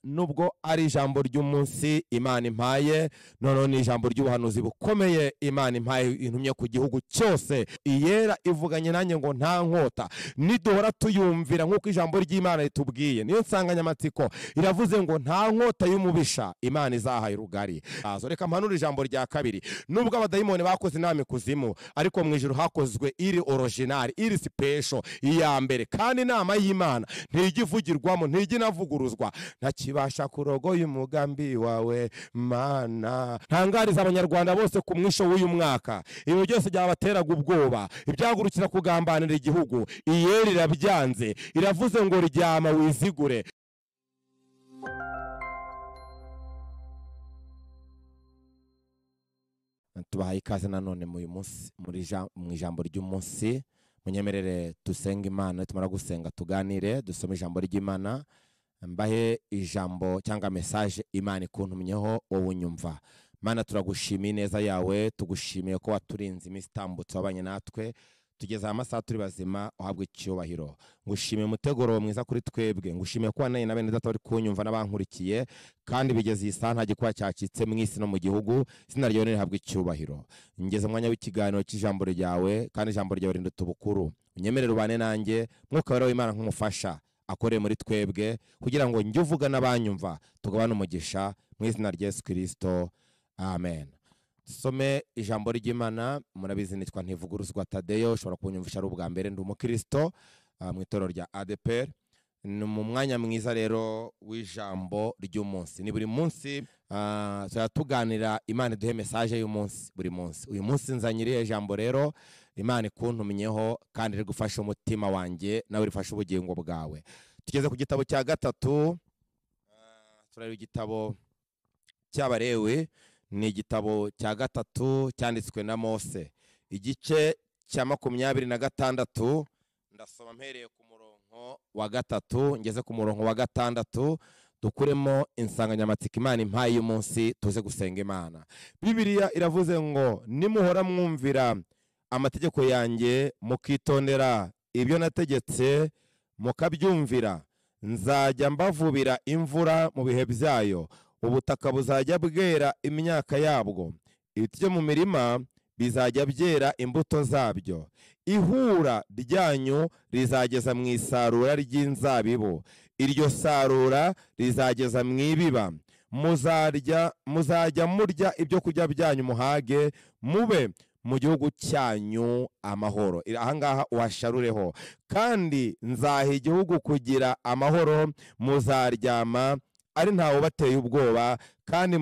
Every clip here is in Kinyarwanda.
nubwo ari ijambo ry'umunsi Imana impaye, none ni ijambo ry'ubuhanuzi bukomeye Imana impaye intumye ku gihugu cyose. Iyera ivuganye nanjye ngo nta nkota, niduhora tuyumvira nk'uko ijambo ry'Imana ritubwiye. Niyo nsanganyamatsiko iravuze ngo nta nkota y'umubisha Imana izahaye rugari. Reka mpanura ijambo rya kabiri. Nubwo abadayimoni bakoze inama ikuzimu, ariko mu ijuru hakozwe iri original, iri special, iya mbere. Kandi inama y'Imana ntigivugirwamo, ntiginavuguruzwa, ntakibasha kurogoya umugambi wawe Mana. Ntangariza abanyarwanda bose ku mwisho w'uyu mwaka, ibi byose byabateraga ubwoba, ibyagurukira kugambanira igihugu, iyeri irabyanze, iravuze ngo ryama wizigure. Tubahaye ikaze nanone mu munsi mu ijambo ry'umunsi. Munyemerere dusenga Imana, tumara gusenga tuganire, dusome ijambo ry'Imana, mbahe ijambo cyangwa message Imana ikuntumyeho wowe unyumva. Mana, turagushimiye neza yawe, tugushimiye ko waturinze iminsi itambutse wabanye natwe tugeza amasaha turi bazima, uhabwe icyubahiro. Ngushimiye umuteguro mwiza kuri twebwe, ngushimiye ko wanaye na bene data bari kunyumva n'abankurikiye, kandi bigeze isaha nta gikuba cyacitse mu isi no mu gihugu. Izina ryawe rihabwe icyubahiro. Ngeze mwanya w'ikiganiro cy'ijambo ryawe, kandi ijambo ryawe rinduta ubukuru. Unyemerere ubane nanjye, Mwuka wera w'Imana nk'umufasha akoreye muri twebwe, kugira ngo njye uvuga n'abanyumva tugabane umugisha mu izina rya Yesu Kristo, amen. Some ijambo ry'Imana. Murabizi nitwa Ntivuguruzwa Tadeyo, ushobora kunyumvisha ari ubwa mbere, ndi umukristo mu itorero rya ADPR. Ni mu mwanya mwiza rero w'ijambo ry'umunsi. Ni buri munsi tuganira, Imana iduhe message y'umunsi buri munsi. Uyu munsi nzanyiriye ijambo rero Imana ikuntumyeho, kandi iri gufasha umutima wanjye, nawe rifasha ubugingo bwawe. Tugeze ku gitabo cya gatatu, turareba igitabo cy'Abalewi. Ni igitabo cya gatatu cyanditswe na Mose, igice cya 26. Ndasoma mpereye ku murongo wa gatatu ngeze ku murongo wa gatandatu, dukuremo insanganyamatsiko Imana impaye y'umunsi, tuze gusenga Imana. Bibiliya iravuze ngo nimuhora mwumvira amategeko yanjye, mukitondera ibyo nategetse, mukabyumvira, nzajya mbavubira imvura mu bihe byayo, ubutaka buzajya bwera imyaka yabwo, ibiti byo mu mirima bizajya byera imbuto zabyo, ihura ryanyu rizageza mu isarura ry'inzabibu, iryo sarura rizageza mu ibiba, muzajya murya ibyo kurya byanyu muhage, mube mu gihugu cyanyu amahoro. Ahangaha uhasharureho, kandi nzaha igihugu kugira amahoro, muzaryama ari ntawe bateye ubwoba, kandi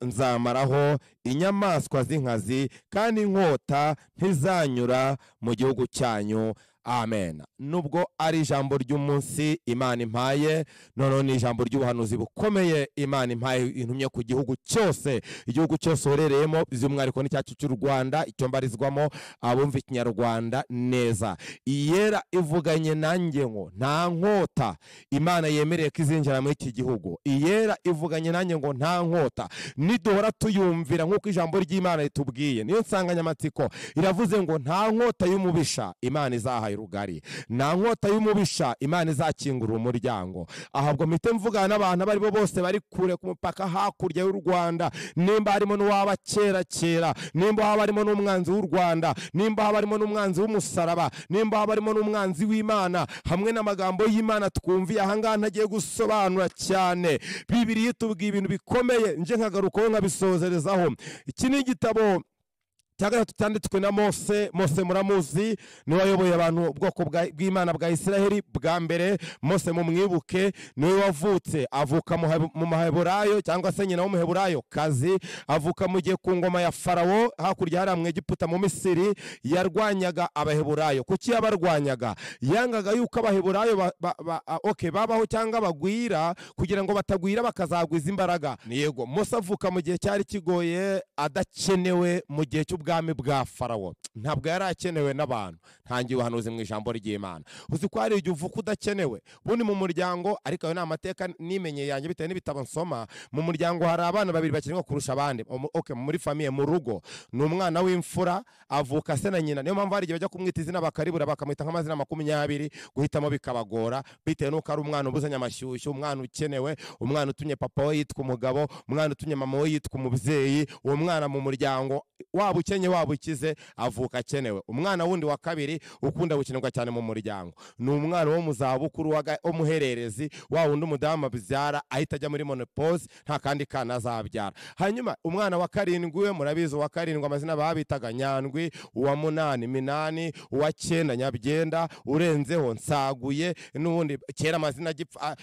nzamaraho inyamaswa z'inkazi, kandi inkota ntizanyura mu gihugu cyanyu. Amen. Nubwo ari ijambo ry'umunsi Imana impaye, none ni ijambo ry'ubuhanuzi bukomeye Imana impaye intumye ku gihugu cyose. Igihugu cyose urereyemo, by'umwihariko n'icyacu cy'u Rwanda, icyo mbarizwamo, abumva ikinyarwanda neza. Iyera ivuganye nanjye ngo nta nkota Imana yemereye ko izinjira muri iki gihugu. Iyera ivuganye nanjye ngo nta nkota, niduhora tuyumvira nk'uko ijambo ry'Imana ritubwiye. Niyo nsanganyamatsiko iravuze ngo nta nkota y'umubisha Imana izahaye rugari, nta nkota y'umubisha Imana izakingura umuryango. Ahabwo mpite mvugana n'abantu abari bo bose bari kure ku mupaka hakurya y'u Rwanda, nimba harimo n'uwaba kera, nimba haba harimo n'umwanzi w'u Rwanda, nimba haba harimo n'umwanzi w'umusaraba, nimba haba harimo n'umwanzi w'Imana, hamwe n'amagambo y'Imana twumviye ahangaha ntagiye gusobanura cyane. Bibiliya itubwiye ibintu bikomeye, nje nkagarukaho nkabisozerezaho. Iki ni igitabo cya gatatu cyanditswe na Mose. Mose muramuzi, niwe wayoboye abantu ubwoko bw'Imana bwa Isiraheli bwa mbere. Mose mumwibuke, niwe wavutse, avuka mu Maheburayo, cyangwa se nyina w'umuheburayo kazi, avuka mu gihe ku ngoma ya Farawo hakurya hari mu Egiputa mu Misiri. Yarwanyaga abaheburayo. Kuki yabarwanyaga? Yangaga yuko abaheburayo babaho cyangwa bagwira, kugira ngo batagwira bakazagwiza imbaraga. Yego, Mose avuka mu gihe cyari kigoye, adakenewe, mu gihe cy'ubwami bw'ubwami bwa Farawo ntabwo yari akenewe n'abantu. Ntangiye ubuhanuzi mu ijambo ry'Imana. Uzi ko hari igihe uvuka udakenewe bundi mu muryango, ariko ayo ni amateka nimenye yanjye bitewe n'ibitabo nsoma. Mu muryango hari abana babiri bakenewe kurusha abandi. Muri famiye, mu rugo ni umwana w'imfura, avuka se na nyina. Niyo mpamvu hari igihe bajya kumwita izina bakaribura, bakamwita nk'amazina 20, guhitamo bikabagora bitewe n'uko ari umwana ubuzanye amashyushyu, umwana ukenewe, umwana utumye papa we yitwa umugabo, umwana utumye mama we yitwa umubyeyi. Uwo mwana mu muryango waba ukenye waba ukize avuka akenewe. Umwana wundi wa kabiri ukunda gukenerwa cyane mu muryango ni umwana wo mu zabukuru w'umuhererezi, wa wundi umudamu abyara ahita ajya muri menopause, nta kandi kana azabyara. Hanyuma umwana wa karindwi we murabizi, uwa karindwi amazina babitaga Nyandwi, uwa 8 Minani, uwa 9 Nyabyenda, urenzeho Nsaguye, n'ubundi kera amazina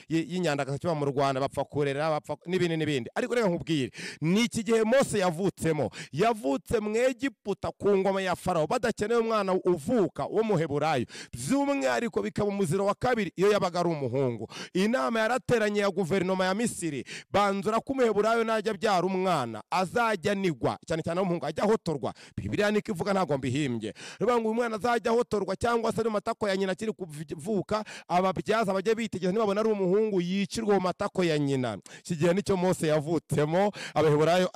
y'inyandagazi kiba mu Rwanda bapfa kurera, bapfa n'ibindi. Ariko reka nkubwire, ni iki gihe Mose yavutsemo. Yavutse mu Egiputa ku ngoma ya Farawo, badakeneye umwana uvuka wo muheburayo, by'umwihariko bikaba umuziro wa kabiri iyo yabaga ari umuhungu. Inama yarateranye ya guverinoma ya Misiri, banzura ko umuheburayo najya abyara umwana azajya nigwa, cyane cyane umuhungu ajya hotorwa. Bibiliya niko ivuga, ntabwo mbihimbye. Reba ngo umwana azajya hotorwa cyangwa se ari matako ya nyina akiri kuvuka, ababyaza bajye bitegeza nibabona ari umuhungu yicirwa mu matako ya nyina. Iki gihe nicyo Mose yavutsemo. Abaheburayo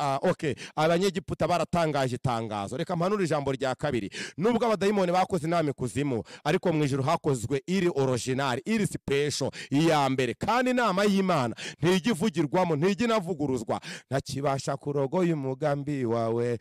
Abanyegiputa baratangaje itangazo. Reka mpanura ijambo rya kabiri. Nubwo abadayimoni bakoze inama ikuzimu, ariko mu ijuru hakozwe iri original, iri special, iya mbere. Kandi inama y'Imana ntijya ivugirwamo, ntijya inavuguruzwa. Ntakibasha kurogoya umugambi wawe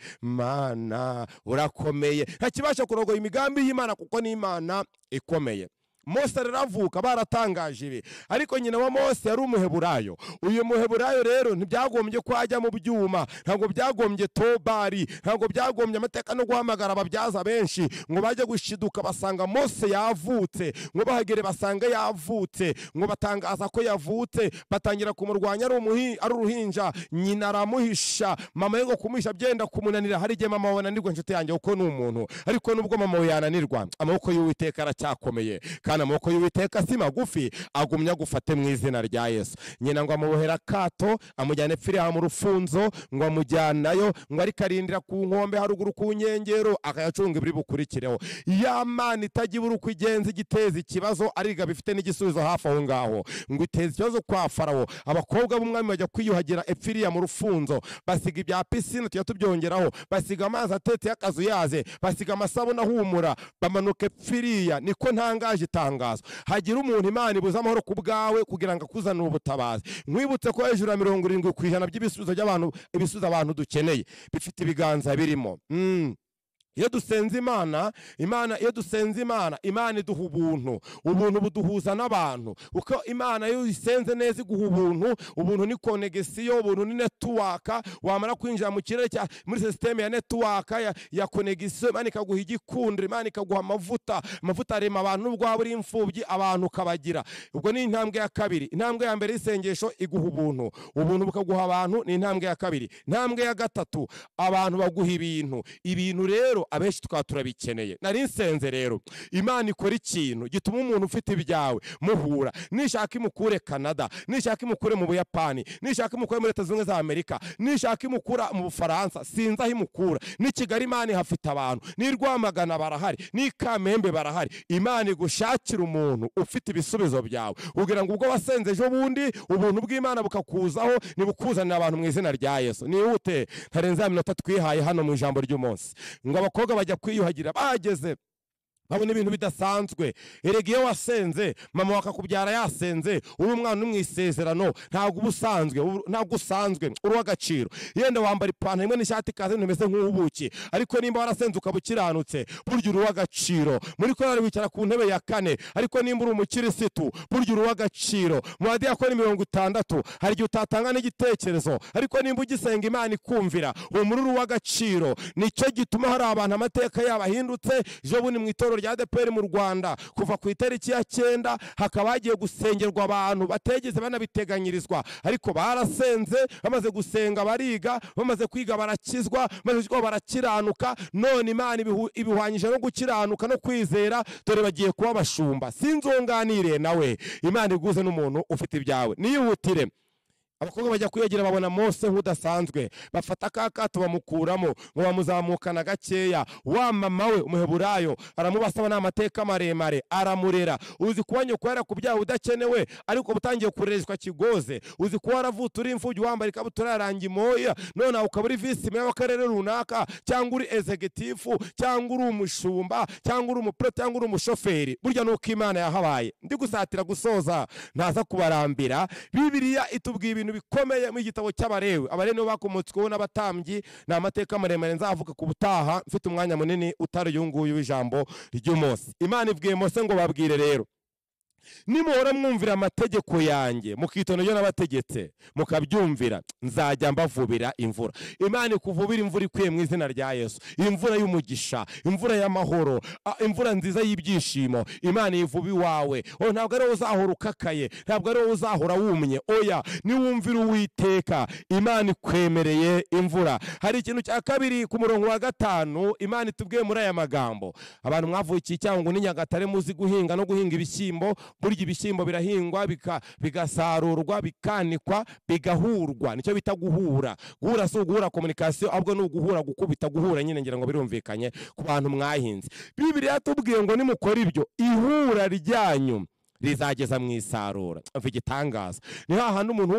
Mana, urakomeye. Ntakibasha kurogoya imigambi y'Imana kuko ni Imana ikomeye. Mose raravuka, baratangaje ibi, ariko nyina wa Mose yari umuheburayo. Uyu muheburayo rero ntibyagombye ko ajya mu byuma, ntabwo byagombye tobari, ntabwo byagombye amateka no guhamagara ababyaza benshi ngo bajye gushiduka basanga Mose yavutse, ngo bahagere basanga yavutse, ngo batangaza ko yavutse, batangira kumurwanya ari uruhinja. Nyina aramuhisha, mama ye ngo kumuhisha byenda kumunanira. Hari igihe mama wananirwa inshuti yanjye uko ni umuntu, ariko nubwo mama we yananirwa, amaboko y'Uwiteka aracyakomeye. Amaboko y'Uwiteka si magufi, agumya gufate mu izina rya Yesu. Nyina ngo amubohera akato, amujyane Firiya mu rufunzo, ngo amujyanayo, ngo ariko arindira ku nkombe haruguru ku nkengero, akayacunga ibiri bukurikireho. Ya Mana itagira uko igenza igiteza ikibazo, ariga bifite n'igisubizo hafi aho ngaho. Ngo iteza ikibazo kwa Farawo. Abakobwa b'umwami bajya kwiyuhagira Firiya mu rufunzo, basiga ibya pisine tujya tubyongeraho, basiga amazi atetse y'akazu yaze, basiga amasabune ahumura, bamanuke Firiya. Niko ntangaje itangazo. Hagira umuntu Imana ibuza amahoro ku bwawe kugira ngo akuzanire ubutabazi. Nkwibutse ko hejuru ya 70% by'ibisubizo by'abantu, ibisubizo abantu dukeneye bifite ibiganza birimo. Iyo dusenze Imana iduha ubuntu. Ubuntu buduhuza n'abantu. Uko Imana iyo isenze neza iguha ubuntu ni connection, ubuntu ni network. Wamara kwinjira mu kirere muri system ya network ya connection, Imana ikaguha igikundiro, Imana ikaguha amavuta arema abantu nubwo waba uri imfubyi abantu kabagira. Ubwo ni intambwe ya kabiri. Intambwe ya mbere y'isengesho iguha ubuntu bukaguha abantu, ni intambwe ya kabiri. Intambwe ya gatatu, abantu baguha ibintu rero abenshi tukaba turabikeneye. Nari nsenze rero Imana ikora ikintu gituma umuntu ufite ibyawe muhura. Nishaka imukure Canada, nishaka imukure mu Buyapani, nishaka imukure muri Leta Zunze za Amerika, nishaka imukura mu Bufaransa, sinzi aho imukura. Ni Kigali Imana ihafite abantu, ni Rwamagana barahari, ni Kamembe barahari. Imana igushakira umuntu ufite ibisubizo byawe, kugira ngo ubwo wasenze ejo bundi ubuntu bw'Imana bukakuzaho, nibukuzanira abantu mu izina rya Yesu. Nihute ntarenza ya minota twihaye hano mu ijambo ry'umunsi. Ngo abakobwa bajya kwiyuhagira, bageze babona ibintu bidasanzwe. Erega iyo wasenze, mama wakakubyara yasenze, uri umwana uri mu isezerano, ntabwo usanzwe uri w'agaciro. Yenda wambara ipantaro imwe n'ishati ikaze ntumeze nk'ubuki, ariko nimba warasenze ukaba ukiranutse, burya uri w'agaciro. Muri korali wicara ku ntebe ya 4, ariko nimba uri umukirisitu, burya uri w'agaciro. Mu badiyakoni 60 hari igihe utatanga n'igitekerezo, ariko nimba ugisenga Imana ikumvira, uwo muri uri w'agaciro. Nicyo gituma hari abantu amateka yabahindutse. Jo buni mu itoro rya ADEPR mu Rwanda kuva ku itariki ya 9 hakaba hagiye gusengerwa abantu bategeze banabiteganyirizwa, ariko barasenze, bamaze gusenga bariga, bamaze kwiga barakizwa, bamaze barakiranuka. None Imana ibihwanyije no gukiranuka no kwizera, dore bagiye kuba abashumba. Sinzonganire nawe, Imana iguze n'umuntu ufite ibyawe. Niyihutire abakobwa bajya kwiyegera babona Mose nk'udasanzwe, bafata akato bamukuramo ngo bamuzamukana gakeya. Wa mama we umuheburayo aramubasaba n'amateka maremare, aramurera. Uzi kuba nyoko yarakubyaye udakenewe ariko butangiye kurereshwa kigoze. Uzi kuba waravuta uri imfubyi wambara ikabutura yarangi moya, none ukaba uri visi meya w'akarere runaka, cyangwa uri executive, cyangwa uri umushumba, cyangwa uri umupro, cyangwa uri umushoferi. Burya nuko Imana yahabaye. Ndi gusatira gusoza ntaza kubarambira. Bibiliya itubwiye ibintu bikomeye mu gitabo cy'Abalewi. Abalewi bakomotsweho n'abatambyi, n'amateka maremare nzavuga ku butaha mfite umwanya munini utari uyunguyu w'ijambo ry'umunsi. Imana ibwiye Mose ngo babwire rero, nimuhora mwumvira amategeko yanjye mukitona yo nabategetse mukabyumvira, nzajya mbavubira imvura. Imana ikuvubira imvura ikwiye mu izina rya Yesu, imvura y'umugisha, imvura y'amahoro, imvura nziza y'ibyishimo. Imana ivuba iwawe. Ntabwo ari uzahora ukakaye, ntabwo ari uzahora wumye. Oya, niwumvira Uwiteka Imana ikwemereye imvura. Hari ikintu cya kabiri ku murongo wa 5 Imana itubwiye muri aya magambo. Abantu mwavukiye cyangwa ni Nyagatare muzi guhinga no guhinga ibishyimbo. Burya ibishyimbo birahingwa bigasarurwa bikanikwa bigahurwa, nicyo bita guhura. Guhura si uguhura communication, ahubwo ni uguhura gukubita, guhura nyine ngira ngo birumvikanye ku bantu mwahinze. Bibiliya yatubwiye ngo nimukora ibyo ihura ryanyu rizageza mu isarura. Mva igitangaza. Ni hahandi umuntu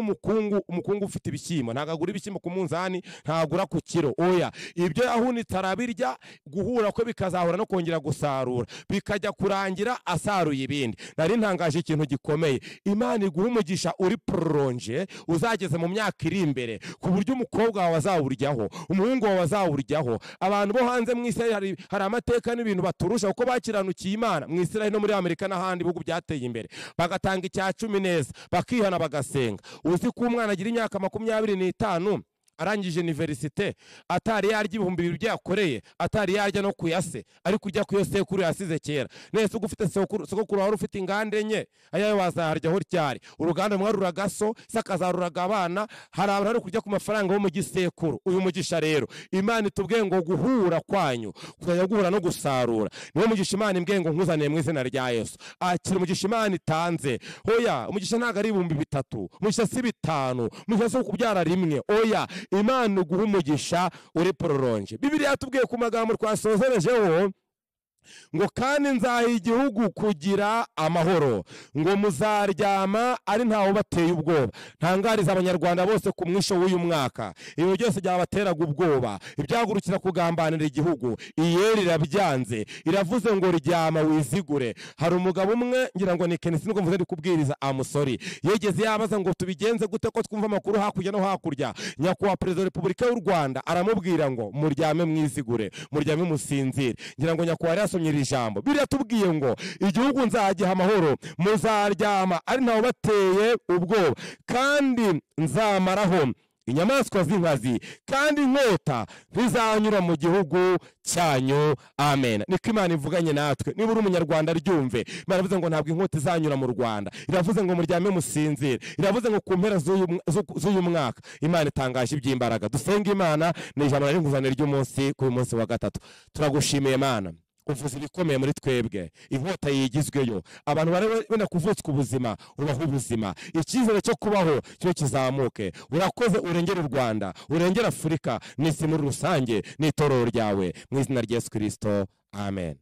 umukungu ufite ibishyimbo ntago agura ibishyimbo ku munzani, ntagura ku kiro. Oya, ibyo yahunitse arabirya, guhura kwe bikazahura no kongera gusarura, bikajya kurangira asaruye ibindi. Nari ntangaje ikintu gikomeye. Imana iguha umugisha uri prolonge, uzageze mu myaka iri imbere, ku buryo umukobwa wawe azawuryaho, umuhungu wawe azawuryaho. Abantu bo hanze mu isi hari amateka n'ibintu baturusha kuko bakiranukiye Imana mu Israel no muri Amerika n'ahandi bihugu byateye imbere, bagatanga icya 10 neza, bakihana bagasenga. Uzi ko umwana agira imyaka 25 arangije universite atari yarya ibihumbi 2 byakoreye, atari yarya no kuyase, ari kujya kuyo sekuru yasize kera. Nese ugufite sokuru wari ufite ingande enye, ayayo wazaharya ho ryari. Uruganda mwaruragaso sakazaruraga abana, hari abantu ari kujya ku mafaranga bo mu gisekuru. Uyu mugisha rero Imana itubwiye ngo guhura kwanyu kuzajya guhura no gusarura. Niwo mugisha Imana imbwiye ngo nkuzaniye mu izina rya Yesu. Akira umugisha Imana itanze. Oya, umugisha ntago ari 3,000, umugisha si 5, umugisha si kubyara rimwe. Oya, Imana uguha umugisha uri prolonge. Bibiliya yatubwiye ku magambo twasozerejeho ngo kandi nzaha igihugu kugira amahoro, ngo muzaryama ari ntawe bateye ubwoba. Ntangariza abanyarwanda bose ku mwisho w'uyu mwaka, ibyo byose byabateraga ubwoba, ibyagurukira kugambanira igihugu, iyeri irabyanze, iravuze ngo ryama wizigure. Hari umugabo umwe ngira ngo ni Kenisi nuko mvuze ndi kubwiriza amusori, yegeze yabaza ngo tubigenze gute ko twumva amakuru hakurya no hakurya. Nyakubahwa Perezida wa Repubulika y'u Rwanda aramubwira ngo muryame mwizigure, muryame musinzire. Ngira ngo nyakubahwa iri jambo Bibiliya tubwiye ngo igihugu nzagiha amahoro, muzaryama ari ntawe bateye ubwoba, kandi nzamaraho inyamaswa z'inkazi, kandi inkota ntizanyura mu gihugu cyanyu. Amen. Niko Imana ivuganye natwe. Niba uri umunyarwanda ryumve, Imana iravuze ngo ntabwo inkota izanyura mu Rwanda, iravuze ngo muryame musinzire, iravuze ngo ku mpera z'uyu mwaka. Imana itangaje iby'imbaraga. Dusenga Imana. Ni ijambo nari nkuzanira ry'umunsi ku munsi wa 3. Turagushimiye Imana, uvuze ibikomeye muri twebwe, inkota yigizweyo, abantu bari kuvutswa ubuzima, ubaho ubuzima, icyizere cyo kubaho cyo kizamuke. Urakoze, urengera u Rwanda, urengera Afurika n'isi muri rusange n'itorero ryawe, mu izina rya Yesu Kristo. Amen.